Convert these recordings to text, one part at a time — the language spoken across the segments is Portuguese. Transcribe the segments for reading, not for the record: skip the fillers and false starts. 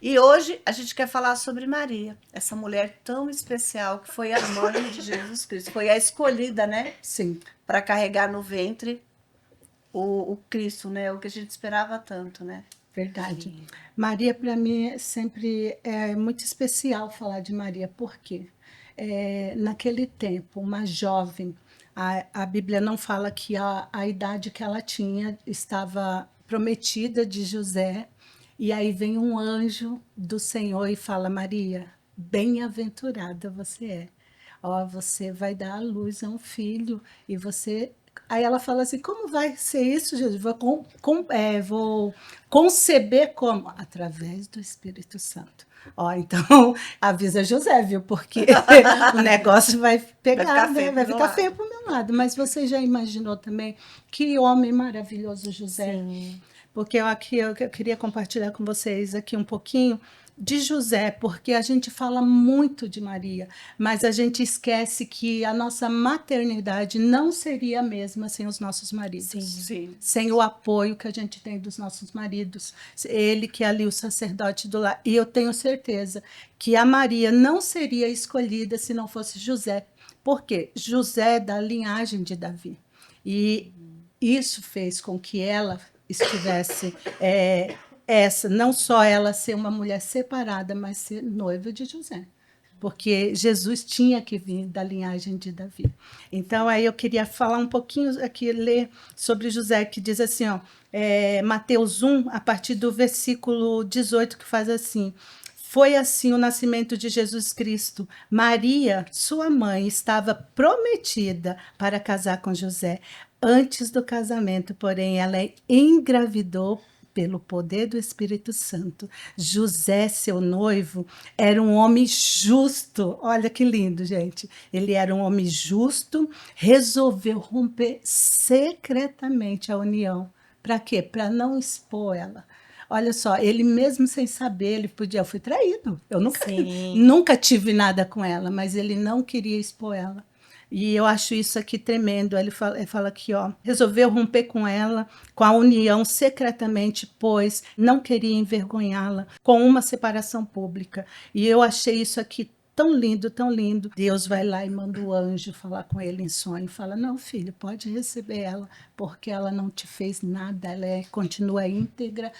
E hoje a gente quer falar sobre Maria, essa mulher tão especial que foi a mãe de Jesus Cristo, foi a escolhida, né, Sim, para carregar no ventre o Cristo, né, o que a gente esperava tanto, né? verdade. Sim. Maria, para mim, sempre é muito especial falar de Maria, porque naquele tempo, uma jovem, a Bíblia não fala que a idade que ela tinha estava prometida de José, e aí vem um anjo do Senhor e fala: Maria, bem-aventurada você é. Ó, você vai dar à luz a um filho e você. Aí ela fala assim: como vai ser isso, Jesus? Vou conceber como? Através do Espírito Santo. Ó, então avisa José, viu? Porque o negócio vai Vai pegar, ficar né? feio pro Vai meu ficar feio lado. para o meu lado. Mas você já imaginou também que homem maravilhoso José? Sim. Porque eu queria compartilhar com vocês aqui um pouquinho de José, porque a gente fala muito de Maria, mas a gente esquece que a nossa maternidade não seria a mesma sem os nossos maridos. Sim. Sim, Sem o apoio que a gente tem dos nossos maridos, ele que é ali o sacerdote do lar. E eu tenho certeza que a Maria não seria escolhida se não fosse José. Por quê? José é da linhagem de Davi. E isso fez com que ela estivesse não só ela ser uma mulher separada, mas ser noiva de José, porque Jesus tinha que vir da linhagem de Davi. Então, aí eu queria falar um pouquinho aqui, ler sobre José, que diz assim, ó, Mateus 1, a partir do versículo 18, que faz assim: foi assim o nascimento de Jesus Cristo. Maria, sua mãe, estava prometida para casar com José. Antes do casamento, porém, ela engravidou pelo poder do Espírito Santo. José, seu noivo, era um homem justo. Olha que lindo, gente. Ele era um homem justo, resolveu romper secretamente a união. Para quê? Para não expor ela. Olha só, ele mesmo sem saber, ele podia, eu fui traído. Eu nunca, Sim. nunca tive nada com ela, mas ele não queria expor ela. E eu acho isso aqui tremendo. Ele fala aqui, ó, resolveu romper com ela, com a união secretamente, pois não queria envergonhá-la com uma separação pública. E eu achei isso aqui tão lindo, tão lindo. Deus vai lá e manda o anjo falar com ele em sonho. Fala: não, filho, pode receber ela, porque ela não te fez nada, continua íntegra,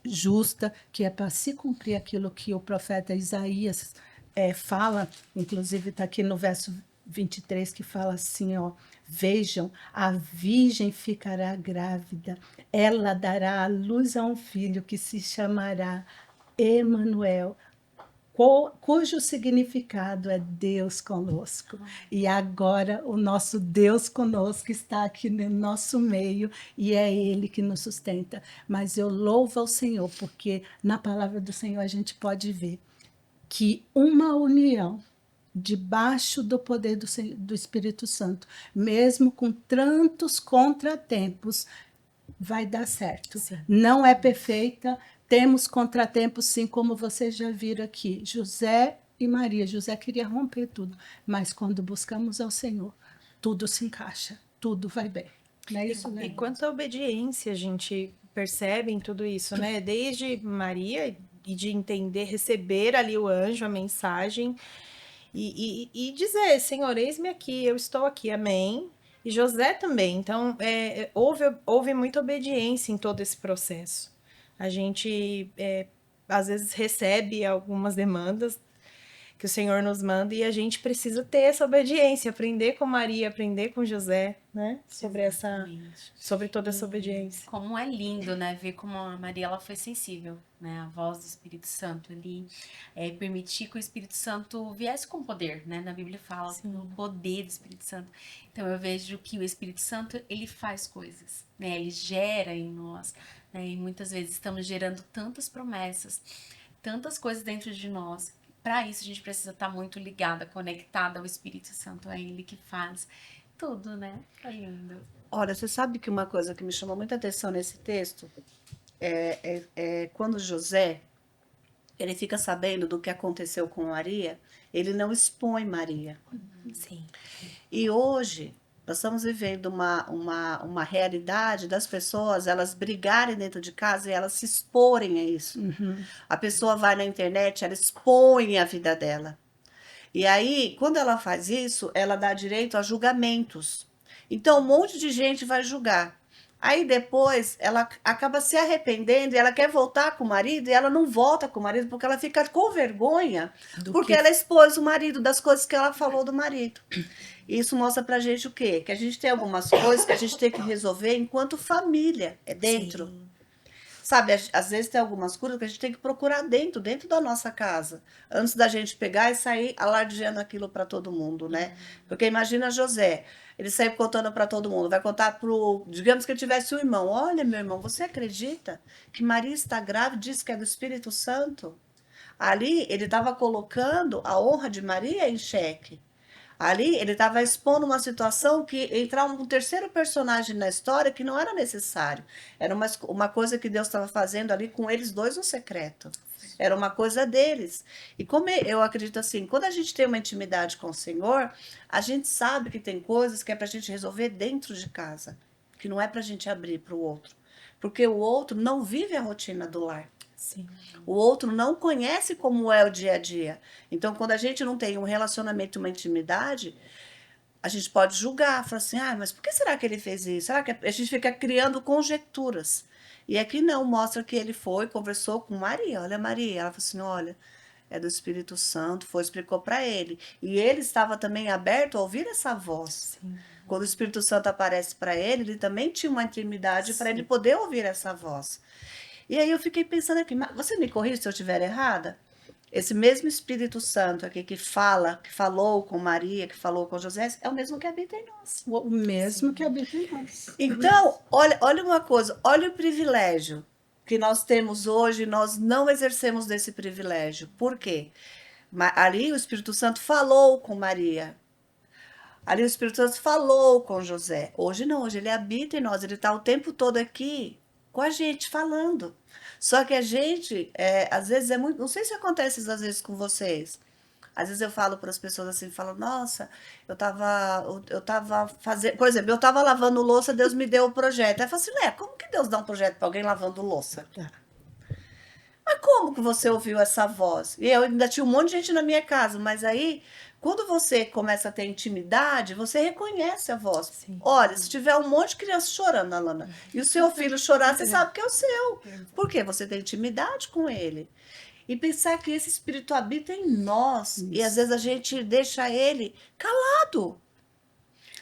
justa, que é para se cumprir aquilo que o profeta Isaías fala, inclusive está aqui no verso 23, que fala assim, ó: vejam, a virgem ficará grávida, ela dará à luz a um filho que se chamará Emanuel, cujo significado é Deus conosco. E agora o nosso Deus conosco está aqui no nosso meio e é Ele que nos sustenta. Mas eu louvo ao Senhor, porque na palavra do Senhor a gente pode ver que uma união debaixo do poder do Espírito Santo, mesmo com tantos contratempos, vai dar certo. Sim. Não é perfeita, temos contratempos, sim, como vocês já viram aqui. José e Maria. José queria romper tudo, mas quando buscamos ao Senhor, tudo se encaixa, tudo vai bem. Não é isso, E né? quanta obediência a gente percebe em tudo isso, né? Desde Maria e de entender, receber ali o anjo, a mensagem e dizer: Senhor, eis-me aqui, eu estou aqui, amém. E José também. Então, houve muita obediência em todo esse processo. A gente, às vezes, recebe algumas demandas que o Senhor nos manda e a gente precisa ter essa obediência, aprender com Maria, aprender com José, né? Exatamente. Sobre toda essa E obediência. como é lindo, né? Ver como a Maria ela foi sensível, né? A voz do Espírito Santo ali, permitir que o Espírito Santo viesse com poder, né? Na Bíblia fala do poder do Espírito Santo. Então eu vejo que o Espírito Santo ele faz coisas, né? Ele gera em nós, né? E muitas vezes estamos gerando tantas promessas, tantas coisas dentro de nós. Para isso a gente precisa estar muito ligada, conectada ao Espírito Santo, é ele que faz tudo, né? É lindo. Olha, você sabe que uma coisa que me chamou muita atenção nesse texto é quando José ele fica sabendo do que aconteceu com Maria, ele não expõe Maria. Sim. E hoje Nós estamos vivendo uma realidade das pessoas, elas brigarem dentro de casa e elas se exporem a isso. Uhum. A pessoa vai na internet, ela expõe a vida dela. E aí, quando ela faz isso, ela dá direito a julgamentos. Então, um monte de gente vai julgar. Aí depois ela acaba se arrependendo e ela quer voltar com o marido e ela não volta com o marido porque ela fica com vergonha, Do porque que ela expôs o marido das coisas que ela falou do marido. Isso mostra pra gente o quê? Que a gente tem algumas coisas que a gente tem que resolver enquanto família, é dentro. Sim. Sabe, às vezes tem algumas curas que a gente tem que procurar dentro da nossa casa, antes da gente pegar e sair alardeando aquilo para todo mundo, né? Porque imagina José, ele saiu contando para todo mundo, vai contar pro, digamos que ele tivesse um irmão, olha meu irmão, você acredita que Maria está grávida, diz que é do Espírito Santo? Ali ele estava colocando a honra de Maria em xeque. Ali ele estava expondo uma situação que entrar um terceiro personagem na história que não era necessário. Era uma coisa que Deus estava fazendo ali com eles dois no secreto. Era uma coisa deles. E como eu acredito assim, quando a gente tem uma intimidade com o Senhor, a gente sabe que tem coisas que é para a gente resolver dentro de casa, que não é para a gente abrir para o outro. Porque o outro não vive a rotina do lar. Sim. O outro não conhece como é o dia a dia. Então, quando a gente não tem um relacionamento, uma intimidade, a gente pode julgar, falar assim, ah, mas por que será que ele fez isso? Será que a gente fica criando conjecturas? E aqui não, mostra que ele foi, conversou com Maria. Olha, Maria, ela falou assim, olha, é do Espírito Santo, foi, explicou para ele. E ele estava também aberto a ouvir essa voz. Sim. Quando o Espírito Santo aparece para ele também tinha uma intimidade para ele poder ouvir essa voz. E aí eu fiquei pensando aqui, você me corrige se eu estiver errada? Esse mesmo Espírito Santo aqui que fala, que falou com Maria, que falou com José, é o mesmo que habita em nós. O mesmo que habita em nós. Então, olha uma coisa, olha o privilégio que nós temos hoje, nós não exercemos desse privilégio. Por quê? Ali o Espírito Santo falou com Maria. Ali o Espírito Santo falou com José. Hoje não, hoje ele habita em nós, ele está o tempo todo aqui com a gente falando. Só que a gente, às vezes é muito. Não sei se acontece às vezes com vocês. Às vezes eu falo para as pessoas assim, falo, nossa, eu tava fazendo. Por exemplo, eu tava lavando louça, Deus me deu o projeto. Aí eu falo assim, como que Deus dá um projeto para alguém lavando louça? Mas como que você ouviu essa voz? E eu ainda tinha um monte de gente na minha casa, mas aí, quando você começa a ter intimidade, você reconhece a voz. Sim. Olha, se tiver um monte de criança chorando, Alana, e o seu filho chorar, você sabe que é o seu. Por quê? Você tem intimidade com ele. E pensar que esse espírito habita em nós, e às vezes a gente deixa ele calado.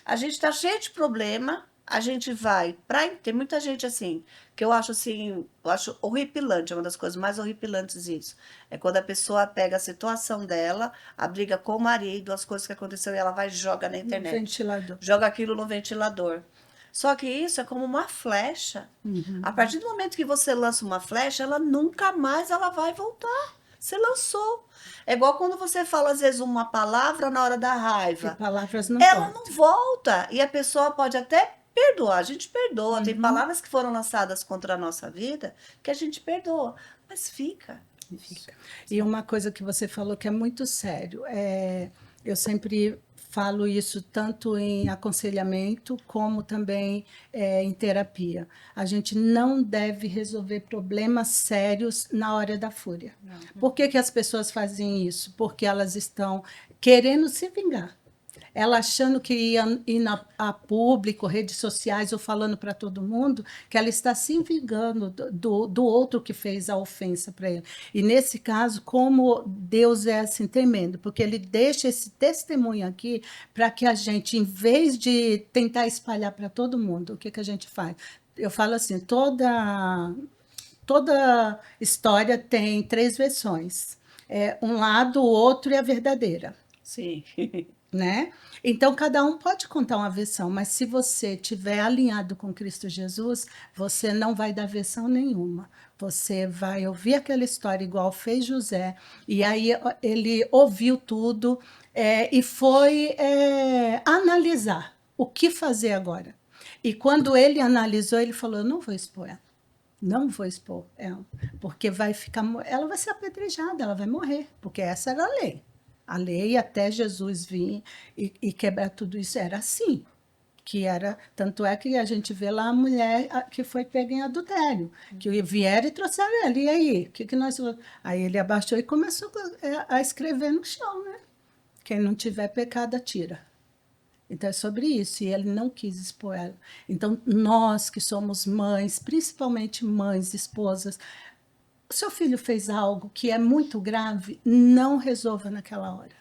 A gente está cheio de problema, a gente vai para. Tem muita gente assim, que eu acho assim, eu acho horripilante, é uma das coisas mais horripilantes isso. É quando a pessoa pega a situação dela, a briga com o marido, as coisas que aconteceu, e ela vai e joga na No internet. ventilador. Joga aquilo no ventilador. Só que isso é como uma flecha. A partir do momento que você lança uma flecha, ela nunca mais ela vai voltar. Você lançou. É igual quando você fala, às vezes, uma palavra na hora da E raiva. palavras não Ela voltam. não volta. E a pessoa pode até perdoar. A gente perdoa. Tem palavras que foram lançadas contra a nossa vida que a gente perdoa. Mas fica. Fica. E uma coisa que você falou que é muito sério, eu sempre falo isso tanto em aconselhamento como também em terapia. A gente não deve resolver problemas sérios na hora da fúria. Por que que as pessoas fazem isso? Porque elas estão querendo se vingar. Ela achando que ia ir a público, redes sociais, ou falando para todo mundo, que ela está se vingando do outro que fez a ofensa para ele. E nesse caso, como Deus é assim tremendo, porque ele deixa esse testemunho aqui para que a gente, em vez de tentar espalhar para todo mundo, o que, que a gente faz? Eu falo assim, toda história tem 3 versões. Um lado, o outro e a verdadeira. Sim. Né? Então, cada um pode contar uma versão, mas se você estiver alinhado com Cristo Jesus, você não vai dar versão nenhuma. Você vai ouvir aquela história igual fez José, e aí ele ouviu tudo e foi analisar o que fazer agora. E quando ele analisou, ele falou, eu não vou expor ela. Não vou expor ela, porque ela vai ser apedrejada, ela vai morrer, porque essa era a lei. A lei, até Jesus vir e quebrar tudo isso, era assim. que era, tanto é que a gente vê lá a mulher que foi pega em adultério, que vieram e trouxeram ele, e aí, o que que nós... Aí ele abaixou e começou a escrever no chão, né? Quem não tiver pecado, atira. Então é sobre isso, e ele não quis expor ela. Então nós que somos mães, principalmente mães, esposas, o seu filho fez algo que é muito grave, não resolva naquela hora.